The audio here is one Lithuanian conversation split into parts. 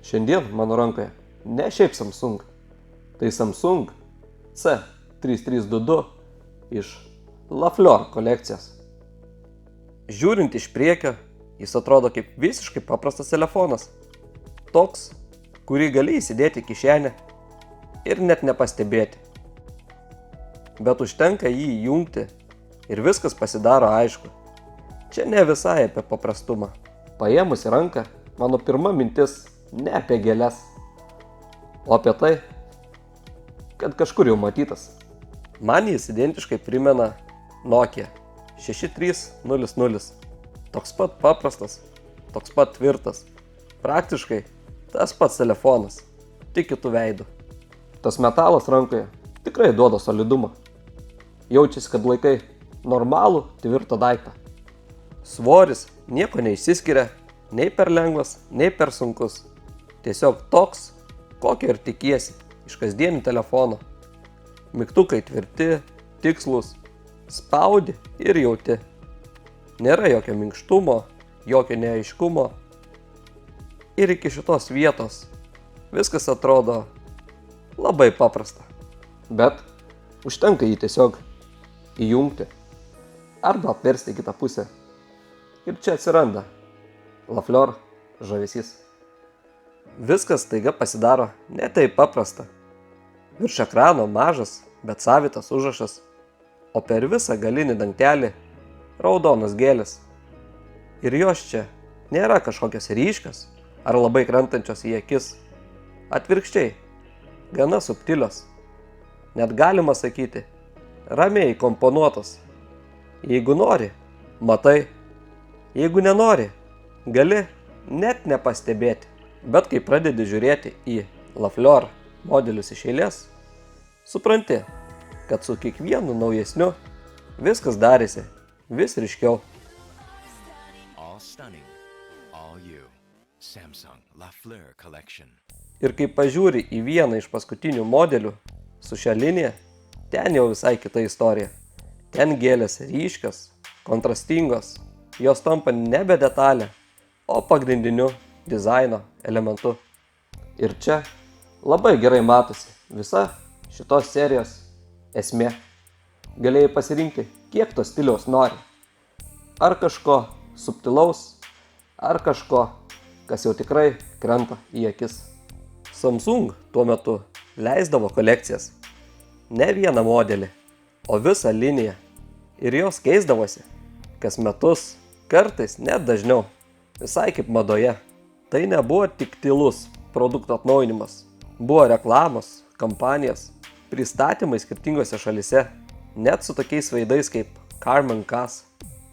Šiandien mano rankoje ne šiaip Samsung, tai Samsung C3322 iš Lafleur kolekcijos. Žiūrint iš priekio, jis atrodo kaip visiškai paprastas telefonas. Toks, kurį gali įsidėti į kišenę ir net nepastebėti. Bet užtenka jį įjungti ir viskas pasidaro aišku. Čia ne visai apie paprastumą. Paėmus į ranką, mano pirma mintis ne apie gėles, o apie tai, kad kažkur jau matytas. Man jis identiškai primena Nokia 6300. Toks pat paprastas, toks pat tvirtas. Praktiškai tas pats telefonas, tik kitų veidų. Tas metalas rankoje tikrai duoda solidumą. Jaučiasi, kad laikai normalų, tvirtą daiktą. Svoris nieko neišsiskiria, nei per lengvas, nei per sunkus. Tiesiog toks, kokio ir tikiesi iš kasdienių telefonų. Mygtukai tvirti, tikslus, spaudi ir jauti. Nėra jokio minkštumo, jokio neaiškumo. Ir iki šitos vietos viskas atrodo labai paprasta. Bet užtenka jį tiesiog įjungti arba apversti į kitą pusę. Ir čia atsiranda Lafleur žavesys. Viskas staiga pasidaro ne taip paprasta. Virš ekrano mažas, bet savitas užrašas, o per visą galinį dangtelį raudonos gėlės. Ir jos čia nėra kažkokios ryškios ar labai krentančios į akis. Atvirkščiai, gana subtilios. Net galima sakyti, ramiai komponuotos. Jeigu nori, matai. Jeigu nenori, gali net nepastebėti. Bet kai pradedi žiūrėti į Lafleur modelius iš eilės, supranti, kad su kiekvienu naujesniu viskas darėsi vis ryškiau. All stunning, all you. Samsung Lafleur collection. Ir kai pažiūri į vieną iš paskutinių modelių su šia linija, ten jau visai kita istorija. Ten gėlės ryškios, kontrastingos, jos tampa nebe detalė, o pagrindiniu dizaino elementu. Ir čia labai gerai matosi visa šitos serijos esmė. Galėjai pasirinkti, kiek to stiliaus nori. Ar kažko subtilaus, ar kažko, kas jau tikrai krenta į akis. Samsung tuo metu leisdavo kolekcijas. Ne vieną modelį, o visą liniją. Ir jos keisdavosi kas metus, kartais net dažniau. Visai kaip madoje. Tai nebuvo tik tylus produkto atnaujinimas. Buvo reklamos, kampanijos, pristatymai skirtingose šalise, net su tokiais veidais kaip Carmen Kass.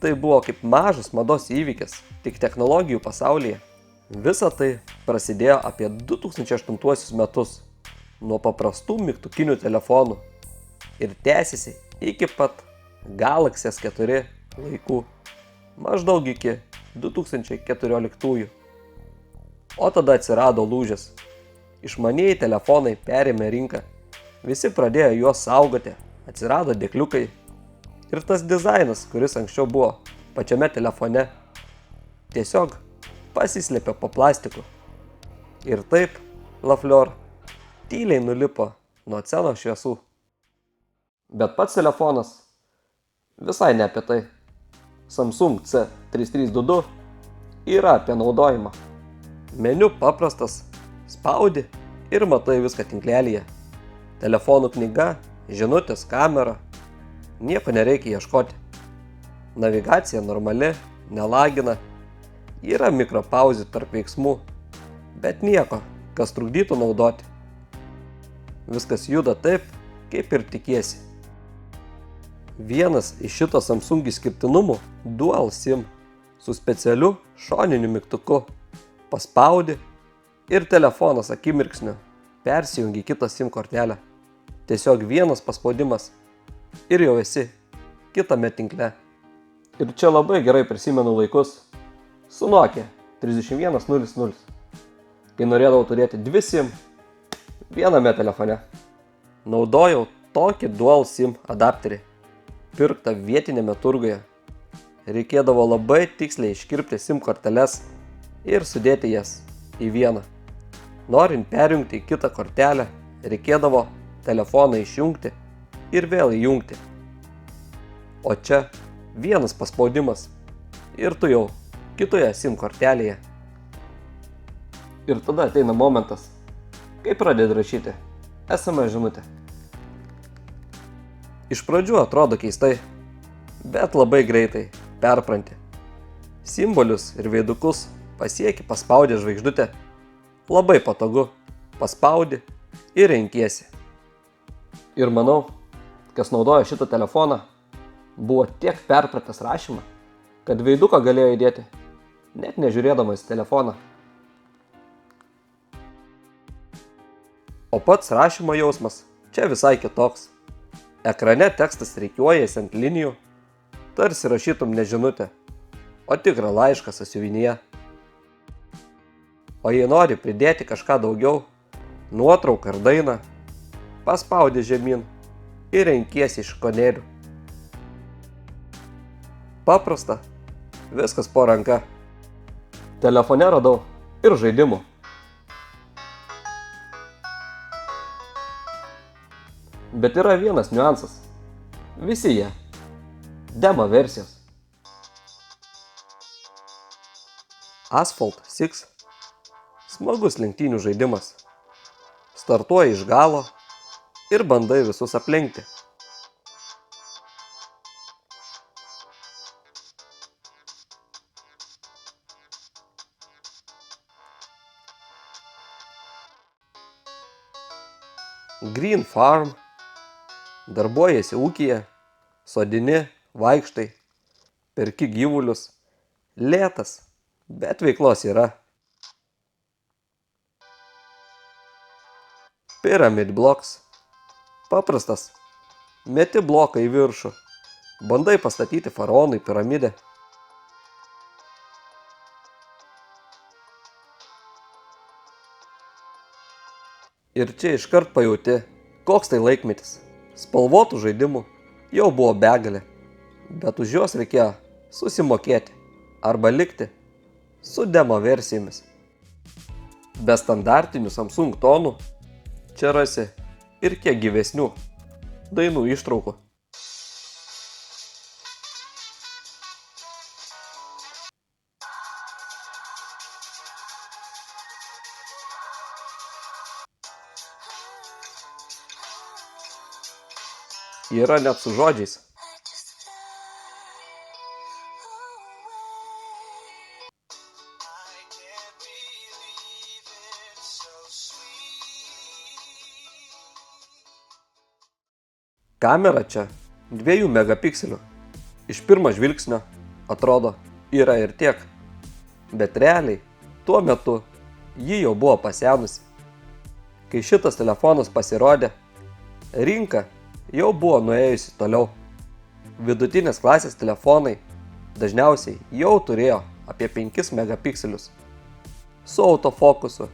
Tai buvo kaip mažas mados įvykis, tik technologijų pasaulyje. Visa tai prasidėjo apie 2008 metus, nuo paprastų mygtukinių telefonų ir tęsiasi iki pat Galaxy S4 laikų, maždaug iki 2014. O tada atsirado lūžis. Išmanieji telefonai perėmė rinką. Visi pradėjo juos saugoti, atsirado dėkliukai. Ir tas dizainas, kuris anksčiau buvo pačiame telefone, tiesiog pasislėpė po plastiku. Ir taip Lafleur tyliai nulipo nuo scenos šviesų. Bet pats telefonas visai ne apie tai. Samsung C3322 yra apie naudojimą. Meniu paprastas, spaudi ir matai viską tinklelyje. Telefonų knyga, žinutės, kamera. Nieko nereikia ieškoti. Navigacija normali, nelagina. Yra mikropauzių tarp veiksmų, bet nieko, kas trukdytų naudoti. Viskas juda taip, kaip ir tikiesi. Vienas iš šito Samsung išskirtinumų – Dual SIM su specialiu šoniniu mygtuku. Paspaudi ir telefonas akimirksniu persijungi kitą SIM kortelę. Tiesiog vienas paspaudimas ir jau esi kitame tinkle. Ir čia labai gerai prisimenu laikus su Nokia 3100, kai norėdavau turėti 2 SIM viename telefone. Naudojau tokį Dual SIM adapterį, pirktą vietinėme turguje. Reikėdavo labai tiksliai iškirpti SIM korteles ir sudėti jas į vieną. Norint perjungti į kitą kortelę, reikėdavo telefoną išjungti ir vėl įjungti. O čia vienas paspaudimas ir tu jau kitoje SIM kortelėje. Ir tada ateina momentas, kai pradedi rašyti SMS žinutę. Iš pradžių atrodo keistai, bet labai greitai perpranti. Simbolius ir veidukus pasieki paspaudę žvaigždutę. Labai patogu, paspaudi ir renkiesi. Ir manau, kas naudoja šitą telefoną, buvo tiek perpratęs rašymą, kad veiduką galėjo įdėti, net nežiūrėdamas į telefoną. O pats rašymo jausmas čia visai kitoks. Ekrane tekstas rikiuojasi ant linijų, tarsi rašytum ne žinutę, o tikrą laišką sąsiuvinyje. O jei nori pridėti kažką daugiau, nuotrauką ar dainą, paspaudi žemyn ir renkiesi iš ikonėlių. Paprasta, viskas po ranka. Telefone radau ir žaidimų. Bet yra vienas niuansas. Visi jie demo versijos. Asphalt 6 smagus lenktynių žaidimas. Startuoji iš galo ir bandai visus aplenkti. Green Farm. Darbuojasi ūkyje, sodini, vaikštai, perki gyvulius. Lėtas, bet veiklos yra. Pyramid Blocks. Paprastas. Meti bloką į viršų. Bandai pastatyti faraonui piramidę. Ir čia iškart pajauti, koks tai laikmetis. Spalvotų žaidimų jau buvo begalė, bet už juos reikėjo susimokėti arba likti su demo versijomis. Be standartinių Samsung tonų čia rasi ir kiek gyvesnių dainų ištraukų. Yra net su žodžiais. Kamera čia 2 megapikselių. Iš pirmo žvilgsnio atrodo yra ir tiek. Bet realiai tuo metu ji jau buvo pasenusi. Kai šitas telefonas pasirodė, rinka jau buvo nuėjusi toliau. Vidutinės klasės telefonai dažniausiai jau turėjo apie 5 megapikselius su autofokusu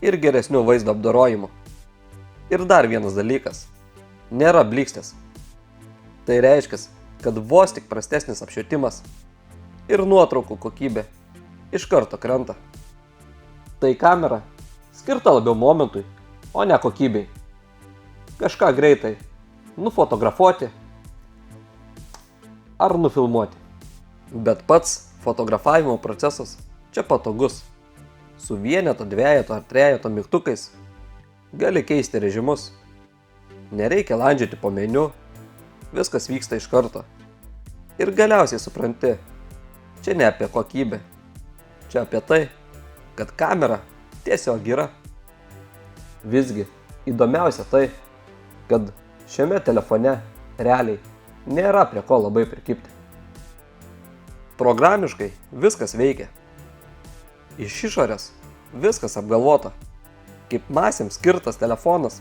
ir geresniu vaizdo apdorojimu. Ir dar vienas dalykas – nėra blykstės. Tai reiškia, kad vos tik prastesnis apšvietimas ir nuotraukų kokybė iš karto krenta. Tai kamera skirta labiau momentui, o ne kokybei. Kažką greitai nufotografuoti ar nufilmuoti. Bet pats fotografavimo procesas čia patogus. Su vieneto, dvejeto ar trejeto mygtukais gali keisti režimus. Nereikia landžioti po meniu, viskas vyksta iš karto. Ir galiausiai supranti, čia ne apie kokybę, čia apie tai, kad kamera tiesiog yra. Visgi įdomiausia tai, kad šiame telefone realiai nėra prie ko labai prikibti. Programiškai viskas veikia. Iš išorės viskas apgalvota. Kaip masėms skirtas telefonas,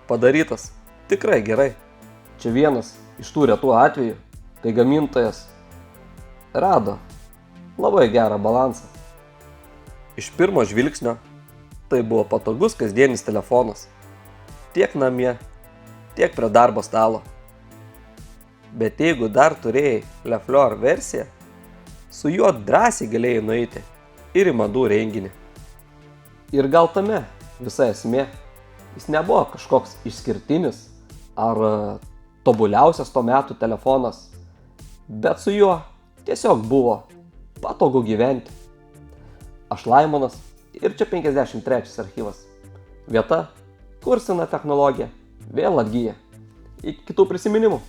padarytas tikrai gerai. Čia vienas iš tų retų atvejų, kai gamintojas rado labai gerą balansą. Iš pirmo žvilgsnio tai buvo patogus kasdienis telefonas. Tiek namie, tiek prie darbo stalo. Bet jeigu dar turėjai La Fleur versiją, su juo drąsiai galėjai nueiti ir į madų renginį. Ir gal tame Visa esmė, jis nebuvo kažkoks išskirtinis ar tobuliausias to metų telefonas, bet su juo tiesiog buvo patogu gyventi. Aš Laimonas ir čia 53 archyvas. Vieta, kur sena technologija vėl atgyja. Iki kitų prisiminimų.